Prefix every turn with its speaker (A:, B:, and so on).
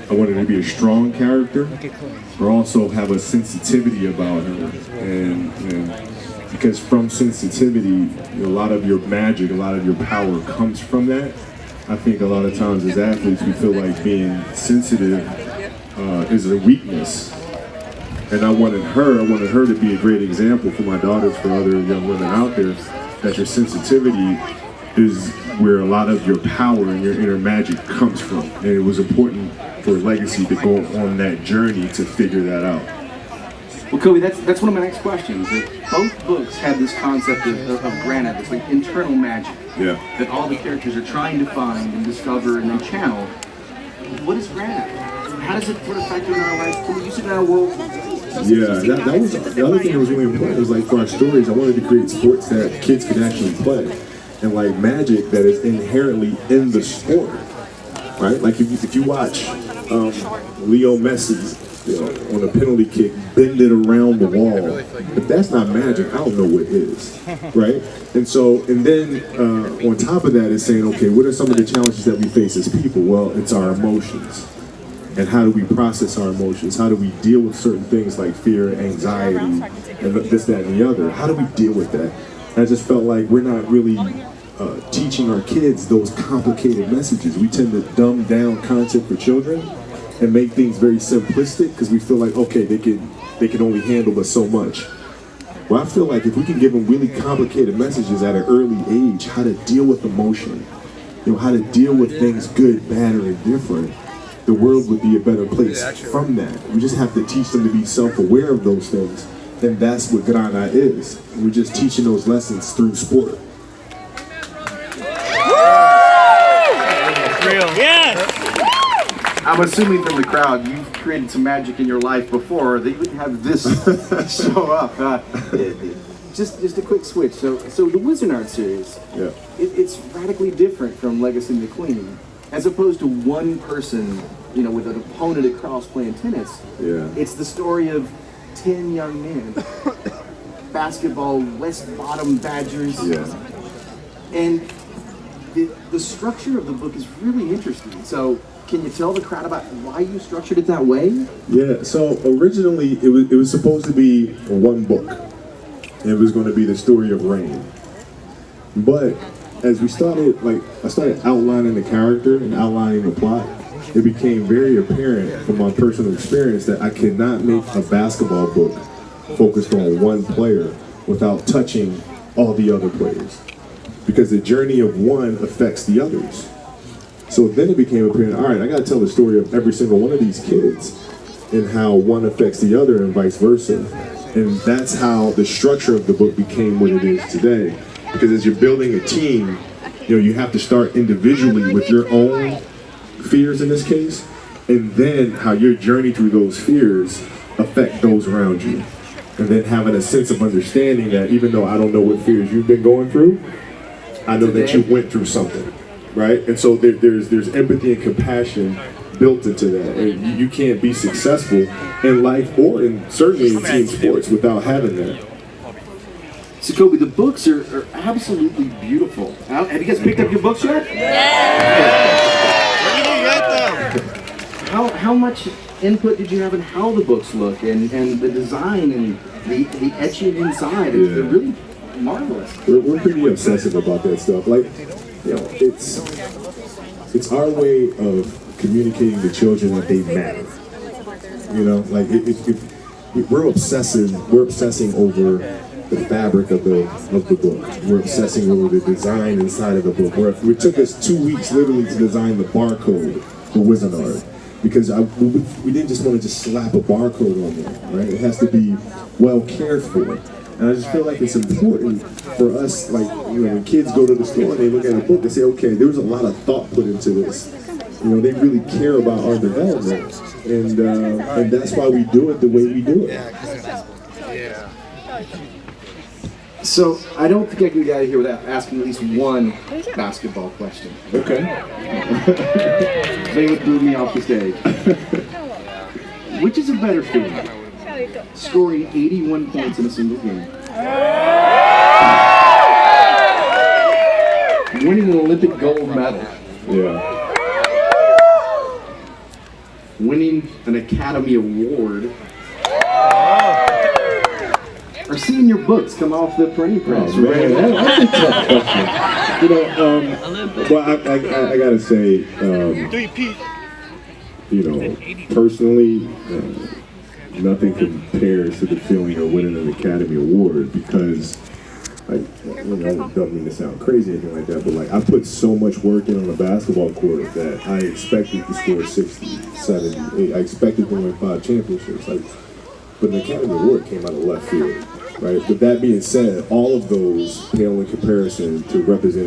A: I wanted her to be a strong character, but also have a sensitivity about her. And because from sensitivity, a lot of your magic, a lot of your power comes from that. I think a lot of times as athletes, we feel like being sensitive is a weakness. And I wanted her to be a great example for my daughters, for other young women out there, that your sensitivity is where a lot of your power and your inner magic comes from. And it was important for Legacy to go on that journey to figure that out.
B: Well, Kobe, that's one of my next questions. Both books have this concept of Granite, this like internal magic that all the characters are trying to find and discover and then channel. What is Granite? How does it put a factor in our life? Can we use it in our world?
A: Yeah, that was the other thing that was really important. Was like for our stories, I wanted to create sports that kids could actually play, and like magic that is inherently in the sport, right? Like if you watch Leo Messi, on a penalty kick, bend it around the wall. If that's not magic, I don't know what is, right? And then on top of that is saying, okay, what are some of the challenges that we face as people? Well, it's our emotions. And how do we process our emotions? How do we deal with certain things like fear, anxiety, and this, that, and the other? How do we deal with that? And I just felt like we're not really teaching our kids those complicated messages. We tend to dumb down content for children and make things very simplistic because we feel like, okay, they can only handle but so much. Well, I feel like if we can give them really complicated messages at an early age, how to deal with emotion, how to deal with things good, bad, or indifferent, the world would be a better place from that. We just have to teach them to be self-aware of those things, and that's what Grana is. We're just teaching those lessons through sport.
C: Real. Yes!
B: I'm assuming from the crowd, you've created some magic in your life before that you wouldn't have this show up. Just a quick switch. So the Wizardart series, it's radically different from Legacy and the Queen. As opposed to one person, with an opponent across playing tennis.
A: Yeah.
B: It's the story of 10 young men. Basketball, West Bottom Badgers.
A: Yeah.
B: And the structure of the book is really interesting. So can you tell the crowd about why you structured it that way?
A: Yeah, so originally it was supposed to be one book. And it was going to be the story of Rain. But as we started, I started outlining the character and outlining the plot, it became very apparent from my personal experience that I cannot make a basketball book focused on one player without touching all the other players. Because the journey of one affects the others. So then it became apparent, all right, I got to tell the story of every single one of these kids and how one affects the other and vice versa. And that's how the structure of the book became what it is today. Because as you're building a team, you have to start individually with your own fears in this case, and then how your journey through those fears affect those around you. And then having a sense of understanding that even though I don't know what fears you've been going through, I know that you went through something, right? And so there's empathy and compassion built into that. And you can't be successful in life or certainly in team sports without having that.
B: So Kobe, the books are absolutely beautiful. Have you guys picked up your books yet? How much input did you have in how the books look and the design and the etching inside? They're really marvelous.
A: We're pretty obsessive about that stuff. It's our way of communicating to children that they matter. We're obsessing over the fabric of the book. We're obsessing over the design inside of the book. It took us 2 weeks literally to design the barcode for Wizardart. Because we didn't just want to just slap a barcode on there, right? It has to be well cared for. And I just feel like it's important for us, when kids go to the store and they look at a book, they say, okay, there was a lot of thought put into this. They really care about our development. And that's why we do it the way we do it.
B: So I don't think I can get out of here without asking at least one basketball question.
A: Okay.
B: They would move me off the stage. Which is a better feeling? Scoring 81 points in a single game. Winning an Olympic gold medal.
A: Yeah.
B: winning an Academy Award, or seeing your books come off the printing press?
A: Oh, man, that's a tough question. You know, well, I gotta say, you know, personally, nothing compares to the feeling of winning an Academy Award, because, like, you know, I don't mean to sound crazy or anything like that, but like, I put so much work in on the basketball court that I expected to score 60, 70, I expected to win 5 championships. Like, but an Academy Award came out of left field, right? But that being said, all of those pale in comparison to representing